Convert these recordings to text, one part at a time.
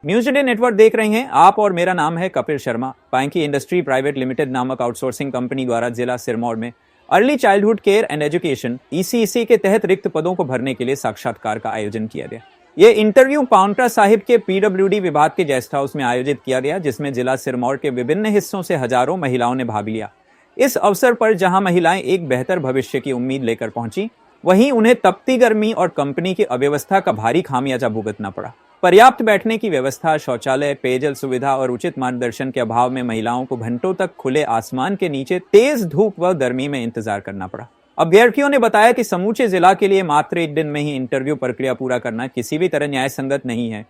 News India network देख रहे हैं आप और मेरा नाम है Kapil Sharma. Panki industry private limited नामक आउटसोर्सिंग कंपनी द्वारा जिला सिरमौर में early childhood care and education ECEC के तहत रिक्त पदों को भरने के लिए साक्षात्कार का आयोजन किया गया। ये इंटरव्यू पाउंटा साहिब के PWD विभाग के गेस्ट हाउस में आयोजित किया गया, जिसमें जिला सिरमौर के विभिन्न हिस्सों से हजारों महिलाओं ने भाग लिया। इस अवसर पर जहां महिलाएं एक बेहतर भविष्य की उम्मीद लेकर पहुंची, वहीं उन्हें तपती गर्मी और कंपनी की अव्यवस्था का भारी खामियाजा भुगतना पड़ा। पर्याप्त बैठने की व्यवस्था, शौचालय, पेयजल सुविधा और उचित मार्गदर्शन के अभाव में महिलाओं को घंटों तक खुले आसमान के नीचे तेज धूप व गर्मी में इंतजार करना पड़ा। अभ्यर्थियों ने बताया कि समूचे जिला के लिए मात्र एक दिन में ही इंटरव्यू प्रक्रिया पूरा करना किसी भी तरह न्याय संगत नहीं है।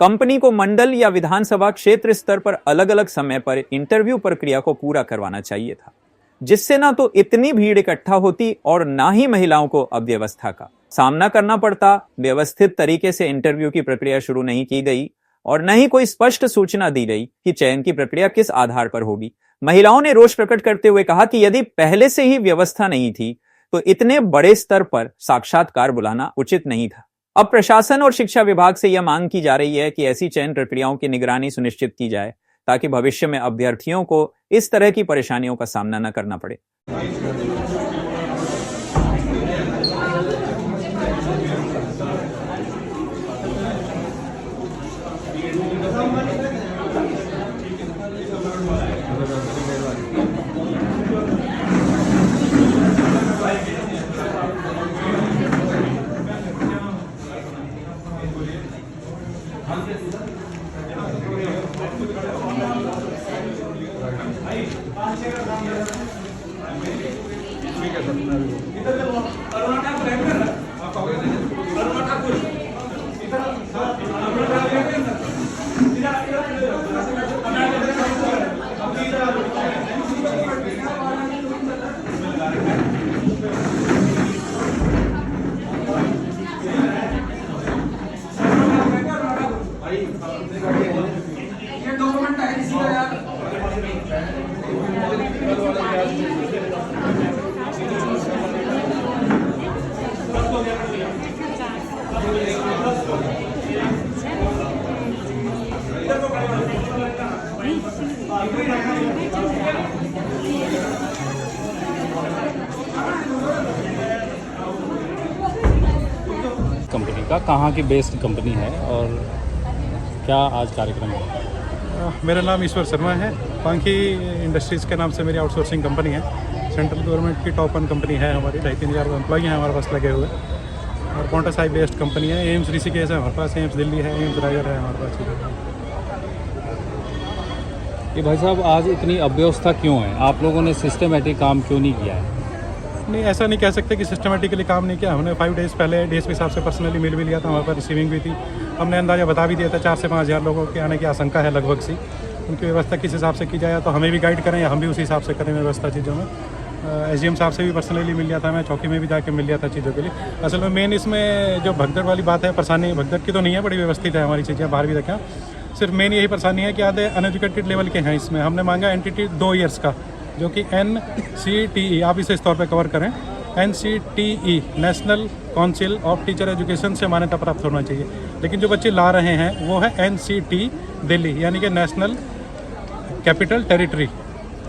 कंपनी को मंडल या विधानसभा क्षेत्र स्तर पर अलग अलग समय पर इंटरव्यू प्रक्रिया को पूरा करवाना चाहिए था, जिससे ना तो इतनी भीड़ इकट्ठा होती और ना ही महिलाओं को अव्यवस्था का सामना करना पड़ता। व्यवस्थित तरीके से इंटरव्यू की प्रक्रिया शुरू नहीं की गई और न ही कोई स्पष्ट सूचना दी गई कि चयन की प्रक्रिया किस आधार पर होगी। महिलाओं ने रोष प्रकट करते हुए कहा कि यदि पहले से ही व्यवस्था नहीं थी तो इतने बड़े स्तर पर साक्षात्कार बुलाना उचित नहीं था। अब प्रशासन और शिक्षा विभाग से यह मांग की जा रही है कि ऐसी चयन प्रक्रियाओं की निगरानी सुनिश्चित की जाए, ताकि भविष्य में अभ्यर्थियों को इस तरह की परेशानियों का सामना न करना पड़े। कंपनी का कहाँ की बेस्ड कंपनी है और क्या आज कार्यक्रम है? मेरा नाम ईश्वर शर्मा है। पांकी इंडस्ट्रीज़ के नाम से मेरी आउटसोर्सिंग कंपनी है। सेंट्रल गवर्नमेंट की टॉप 1 कंपनी है हमारी। 2,500 एम्प्लॉई हैं हमारे पास लगे हुए और पाउंटा साहिब बेस्ड कंपनी है। एम्स ऋषिकेश है हमारे पास, एम्स दिल्ली है, एम्स रायगढ़ है हमारे पास। ये भाई साहब, आज इतनी अव्यवस्था क्यों है? आप लोगों ने सिस्टमेटिक काम क्यों नहीं किया है? नहीं, ऐसा नहीं कह सकते कि सिस्टमेटिकली काम नहीं किया। हमने 5 डेज़ पहले डीएसपी साहब से पर्सनली मिल भी लिया था, हमारे पास रिसीविंग भी थी। हमने अंदाज़ा बता भी दिया था 4 से 5 हज़ार लोगों के आने की आशंका है लगभग सी। उनकी व्यवस्था किस हिसाब से की जाए तो हमें भी गाइड करें या हम भी उसी हिसाब से करें व्यवस्था चीज़ों में। SDM साहब से भी पर्सनली मिल लिया था, मैं चौकी में भी जाके मिल लिया था चीज़ों के लिए। असल में मेन इसमें जो भगदड़ वाली बात है, परेशानी भगदड़ की तो नहीं है, बड़ी व्यवस्थित है हमारी चीज़ें, बाहर भी रखें। सिर्फ मेन यही परेशानी है कि आधे अनएजुकेटेड लेवल के हैं इसमें। हमने मांगा एंटिटी 2 ईयर्स का, जो कि NCTE, आप इसे इस तौर पर कवर करें। NCTE national council of teacher education से मान्यता प्राप्त होना चाहिए, लेकिन जो बच्चे ला रहे हैं वो है NCT दिल्ली, यानी कि नेशनल कैपिटल टेरिटरी।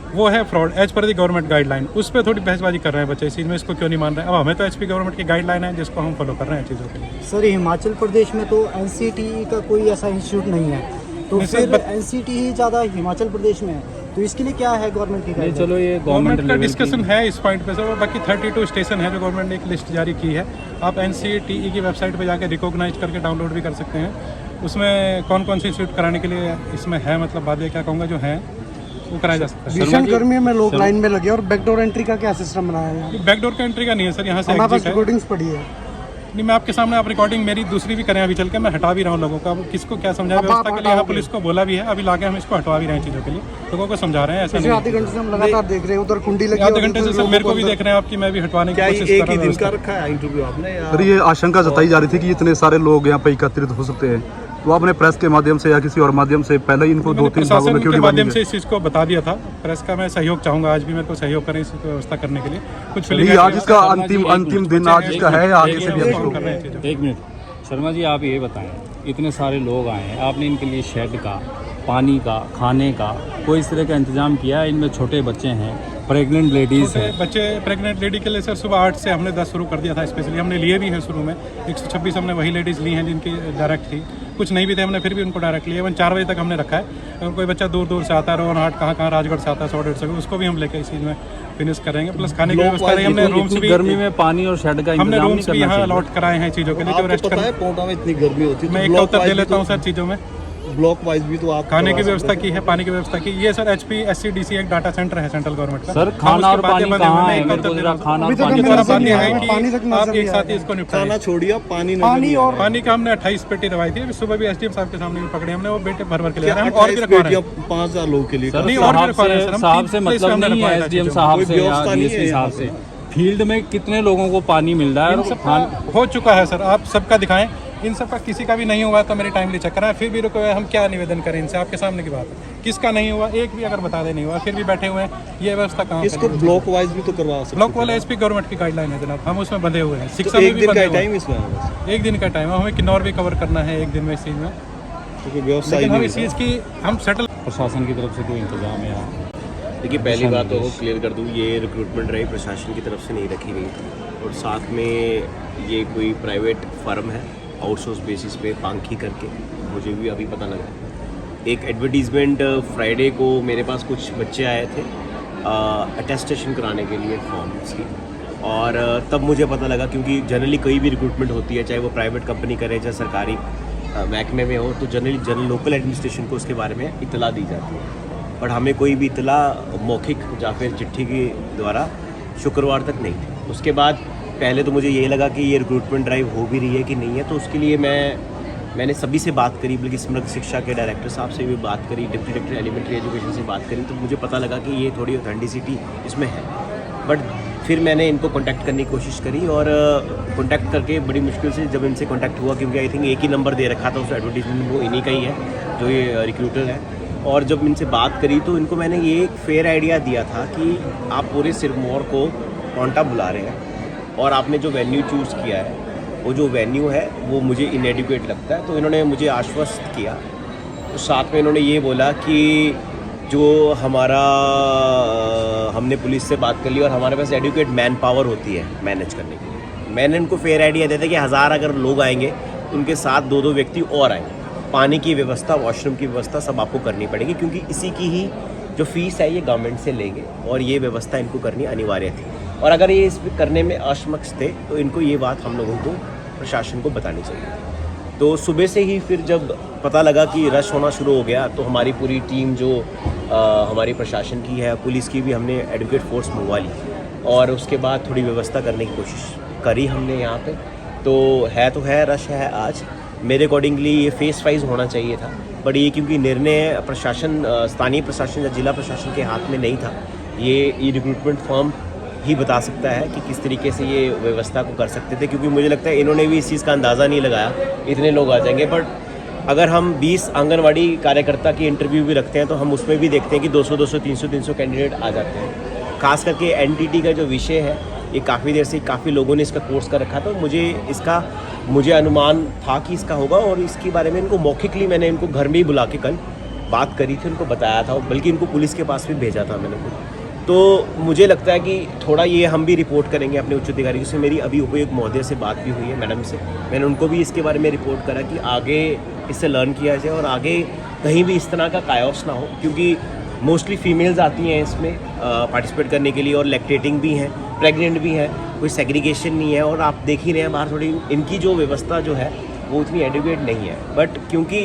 वो है फ्रॉड एज पर दी गवर्नमेंट गाइडलाइन। उस पर थोड़ी बहसबाजी कर रहे हैं बच्चे, इस चीज़ में इसको क्यों नहीं मान रहे हैं। अब हमें तो HP गवर्नमेंट की गाइडलाइन है जिसको हम फॉलो कर रहे हैं चीज़ों के लिए। सर, हिमाचल प्रदेश में तो NCTE का कोई ऐसा इंस्टीट्यूट नहीं है, तो फिर NCTE ज़्यादा हिमाचल प्रदेश में है, तो इसके लिए क्या है गवर्नमेंट की गाइडलाइन? चलो, ये गवर्नमेंट का डिस्कशन है इस पॉइंट पे सर। बाकी 32 स्टेशन है जो गवर्नमेंट ने एक लिस्ट जारी की है। आप NCTE की वेबसाइट पे जाके रिकॉग्नाइज करके डाउनलोड भी कर सकते हैं। उसमें कौन कौन सी इंस्टीट्यूट कराने के लिए इसमें है, मतलब बाद में क्या कहूँगा, जो है वो कराया जा सकता है। भीषण गर्मी में लोग लाइन में लगे और बैकडोर एंट्री का क्या सिस्टम बनाया है? बैकडोर का एंट्री का नहीं है सर, यहाँ से हमारे पास रिकॉर्डिंग्स पड़ी है। नहीं, मैं आपके सामने, आप रिकॉर्डिंग मेरी दूसरी भी करें अभी चल के, मैं हटा भी रहा हूँ लोगों का। किसको क्या समझाया व्यवस्था के लिए, यहाँ पुलिस को बोला भी है, अभी लाके हम इसको हटवा भी रहे हैं चीज़ों के लिए, लोगों को समझा रहे हैं। ऐसा नहीं, आधे घंटे से हम लगातार देख रहे हैं, उधर कुंडी लगी, आधे घंटे से सर मेरे को भी देख रहे हैं आपकी, मैं भी हटवाने की कोशिश कर रहा हूँ। दिन का रखा है इंटरव्यू आपने? सर, ये आशंका जताई जा रही थी कि इतने सारे लोग यहाँ पे एकत्रित हो सकते हैं, तो आपने प्रेस के माध्यम से या किसी और माध्यम से पहले ही इनको 2-3 भागों में क्यों नहीं माध्यम से इस चीज़ को बता दिया था। प्रेस का मैं सहयोग चाहूँगा, आज भी मेरे को सहयोग करें इस व्यवस्था करने के लिए। कुछ आज इसका अंतिम दिन आज इसका है, आगे से भी एक मिनट शर्मा जी, आप ये बताएं, इतने सारे लोग आए हैं, आपने इनके लिए शेड का, पानी का, खाने का कोई इस तरह का इंतज़ाम किया है? इनमें छोटे बच्चे हैं, प्रेग्नेंट लेडीज़ हैं। बच्चे प्रेग्नेंट लेडी के लिए सर सुबह 8 से हमने 10 शुरू कर दिया था। स्पेशली हमने लिए भी हैं शुरू में 126 हमने वही लेडीज़ ली हैं जिनकी डायरेक्ट थी, कुछ नहीं भी थे हमने फिर भी उनको डायरेक्ट लिए। 4 बजे तक हमने रखा है। अगर कोई बच्चा दूर दूर से आता है, रोहनहाट कहाँ राजगढ़ से आता है 100-150, उसको भी हम लेकर इस चीज़ में फिनिश करेंगे। प्लस खाने की व्यवस्था रही हमने, रूम्स भी गर्मी में पानी और शेड का हमने इंतजाम रूम्स भी यहाँ अलॉट कराए हैं चीज़ों के लिए जो रेस्ट पता कर। है पोंटा में इतनी गर्मी होती है, मैं एक का उत्तर दे लेता हूँ सर चीज़ों में। ब्लॉक वाइज भी तो आप खाने की व्यवस्था की है, पानी की व्यवस्था की। ये सर HP SCDC एक डाटा सेंटर है सेंट्रल गवर्नमेंट का। सर, हम खाना और उसके पानी बातें कहाँ बने है? हुए हैं। मेरे को जरा खाना और अभी तक पानी हमारा का बात यह है पानी तक कि नजर आप नहीं एक आ साथ रहा ही इसको निपटाएं। खाना छोड़िए, पानी पानी और पानी का हमने 28 पेटी दवाई थी। अभी सुबह भी SDM साहब के सामने भी पकड़े हमने, वो बेटे भर के ले रहे हैं। हम और भी रखवा रहे हैं। 5000 लोगों के लिए सर, नहीं, और भी रखवा रहे हैं सर, हम साहब 3 से प्लेस पे मतलब हमने नहीं है, रखवाया था SDM चीज़ों साहब कोई से या व्यवस्था नहीं है DSP साहब से। फील्ड में कितने लोगों को पानी मिल रहा है? इन और सबका हो चुका है सर, आप सबका दिखाएं। इन सबका किसी का भी नहीं हुआ तो मेरी टाइमली चेक कराएं। फिर भी रुको, हम क्या निवेदन करें इनसे? आपके सामने की बात है, किसका नहीं हुआ एक भी अगर बता दे नहीं हुआ, फिर भी बैठे हुए हैं। ये व्यवस्था कहाँ इसको ब्लॉक वाइज भी तो करवा सकते ब्लॉक वाला SP गवर्नमेंट की गाइडलाइन है जनाब, हम उसमें बंधे हुए हैं। शिक्षा तो में एक भी दिन बंधे का हुए हैं। टाइम इसमें है बस, एक दिन का टाइम है, हमें किन्नौर भी कवर करना है एक दिन में इस चीज़ में। क्योंकि व्यवस्था लेकिन हम ही इस चीज़ की हम सेटल प्रशासन की तरफ से कोई इंतजाम है यहाँ? देखिए, पहली बात तो क्लियर कर दूँ, ये रिक्रूटमेंट ड्राइव प्रशासन की तरफ से नहीं रखी गई और साथ में ये कोई प्राइवेट फर्म है, आउटसोर्स बेसिस पे पांखी करके, मुझे भी अभी पता लगा। एक एडवर्टीज़मेंट फ्राइडे को मेरे पास कुछ बच्चे आए थे अटेस्टेशन कराने के लिए फॉर्म्स की, और तब मुझे पता लगा, क्योंकि जनरली कोई भी रिक्रूटमेंट होती है, चाहे वो प्राइवेट कंपनी करे चाहे सरकारी महकमे में हो, तो जनरली लोकल एडमिनिस्ट्रेशन को उसके बारे में इतला दी जाती है। बट हमें कोई भी इतला मौखिक या फिर चिट्ठी के द्वारा शुक्रवार तक नहीं थी। उसके बाद पहले तो मुझे ये लगा कि ये रिक्रूटमेंट ड्राइव हो भी रही है कि नहीं है, तो उसके लिए मैंने सभी से बात करी, बल्कि समग्र शिक्षा के डायरेक्टर साहब से भी बात करी, डिप्टी डायरेक्टर एलिमेंट्री एजुकेशन से बात करी, तो मुझे पता लगा कि ये थोड़ी ऑथेंटिसिटी इसमें है। बट फिर मैंने इनको कांटेक्ट करने की कोशिश करी और कांटेक्ट करके बड़ी मुश्किल से जब इनसे कांटेक्ट हुआ, क्योंकि आई थिंक एक ही नंबर दे रखा था उस एडवर्टीजमेंट, वो इन्हीं का ही है जो ये रिक्रूटर है। और जब इनसे बात करी तो इनको मैंने ये एक फेयर आइडिया दिया था कि आप पूरे सिरमौर को पोंटा बुला रहे हैं और आपने जो वेन्यू चूज़ किया है, वो जो वेन्यू है वो मुझे इनएडिक्वेट लगता है। तो इन्होंने मुझे आश्वस्त किया। तो साथ में इन्होंने ये बोला कि जो हमने पुलिस से बात कर ली और हमारे पास एडुकेट मैन पावर होती है मैनेज करने के लिए। मैंने इनको फेयर आइडिया दिया था कि 1000 अगर लोग आएंगे तो उनके साथ 2-2 व्यक्ति और आएंगे। पानी की व्यवस्था, वॉशरूम की व्यवस्था सब आपको करनी पड़ेगी, क्योंकि इसी की ही जो फीस है ये गवर्नमेंट से लेंगे और ये व्यवस्था इनको करनी अनिवार्य थी। और अगर ये इस करने में असमक्ष थे तो इनको ये बात हम लोगों को प्रशासन को बतानी चाहिए। तो सुबह से ही फिर जब पता लगा कि रश होना शुरू हो गया, तो हमारी पूरी टीम जो हमारी प्रशासन की है, पुलिस की भी, हमने एडवोकेट फोर्स मंगवा ली और उसके बाद थोड़ी व्यवस्था करने की कोशिश करी हमने यहाँ पे। तो है रश है आज। मेरे अकॉर्डिंगली ये फेस वाइज होना चाहिए था, बट ये क्योंकि निर्णय प्रशासन, स्थानीय प्रशासन या जिला प्रशासन के हाथ में नहीं था, ये रिक्रूटमेंट फर्म ही बता सकता है कि किस तरीके से ये व्यवस्था को कर सकते थे। क्योंकि मुझे लगता है इन्होंने भी इस चीज़ का अंदाज़ा नहीं लगाया इतने लोग आ जाएंगे। बट अगर हम 20 आंगनवाड़ी कार्यकर्ता की इंटरव्यू भी रखते हैं तो हम उसमें भी देखते हैं कि 200, 300 कैंडिडेट आ जाते हैं। खास करके NTT का जो विषय है, ये काफ़ी देर से काफ़ी लोगों ने इसका कोर्स कर रखा था। मुझे अनुमान था कि इसका होगा और इसके बारे में इनको मौखिकली मैंने इनको घर में ही बुला के कल बात करी थी, उनको बताया था, बल्कि इनको पुलिस के पास भी भेजा था मैंने खुद। तो मुझे लगता है कि थोड़ा ये हम भी रिपोर्ट करेंगे अपने उच्च अधिकारियों से। मेरी अभी उपायुक्त महोदय से बात भी हुई है, मैडम से। मैंने उनको भी इसके बारे में रिपोर्ट करा कि आगे इससे लर्न किया जाए और आगे कहीं भी इस तरह का कायोस ना हो, क्योंकि मोस्टली फीमेल्स आती हैं इसमें पार्टिसिपेट करने के लिए और लैक्टेटिंग भी हैं, प्रेग्नेंट भी हैं, कोई सेग्रीगेशन नहीं है। और आप देख ही रहे हैं बाहर थोड़ी इनकी जो व्यवस्था जो है वो उतनी एडुकेट नहीं है। बट क्योंकि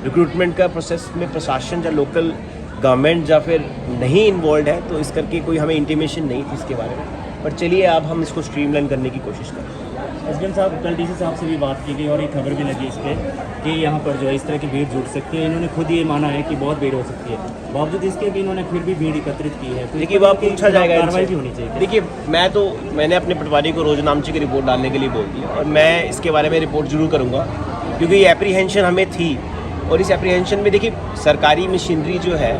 रिक्रूटमेंट का प्रोसेस में प्रशासन या लोकल गवर्नमेंट या फिर नहीं इन्वॉल्व है, तो इस करके कोई हमें इंटीमेशन नहीं थी इसके बारे में। पर चलिए अब हम इसको स्ट्रीमलाइन करने की कोशिश करें। SDM साहब, कल DC साहब से भी बात की गई और एक खबर भी लगी इस पर कि यहाँ पर जो है इस तरह की भीड़ जुट सकती है। इन्होंने खुद ये माना है कि बहुत भीड़ हो सकती है, बावजूद इसके भी इन्होंने फिर भी भीड़ एकत्रित की है। तो देखिए, वो आप पूछा जाएगा, कार्रवाई भी होनी चाहिए। देखिए, मैंने अपने पटवारी को रोजनामची की रिपोर्ट डालने के लिए बोल दिया और मैं इसके बारे में रिपोर्ट जरूर करूँगा, क्योंकि ये एप्रीहेंशन हमें थी। और इस एप्रीहेंशन में देखिए, सरकारी मशीनरी जो है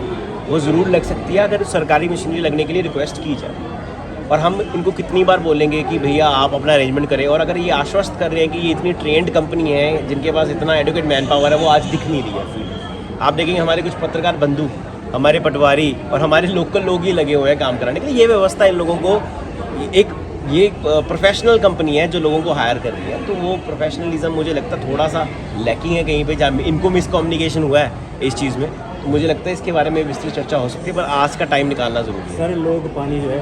वो ज़रूर लग सकती है अगर सरकारी मशीनरी लगने के लिए रिक्वेस्ट की जाए। और हम इनको कितनी बार बोलेंगे कि भैया आप अपना अरेंजमेंट करें, और अगर ये आश्वस्त कर रहे हैं कि ये इतनी ट्रेंड कंपनी है जिनके पास इतना एडुकेट मैन पावर है, वो आज दिख नहीं रही है फील्ड। आप देखेंगे हमारे कुछ पत्रकार बंधु, हमारे पटवारी और हमारे लोकल लोग ही लगे हुए हैं काम कराने के लिए। ये व्यवस्था इन लोगों को ये प्रोफेशनल कंपनी है जो लोगों को हायर कर रही है, तो वो प्रोफेशनलिज्म मुझे लगता है थोड़ा सा लैकिंग है कहीं पे, जहाँ इनको मिसकम्युनिकेशन हुआ है इस चीज़ में। तो मुझे लगता है इसके बारे में विस्तृत चर्चा हो सकती है, पर आज का टाइम निकालना ज़रूरी है। सर लोग पानी जो है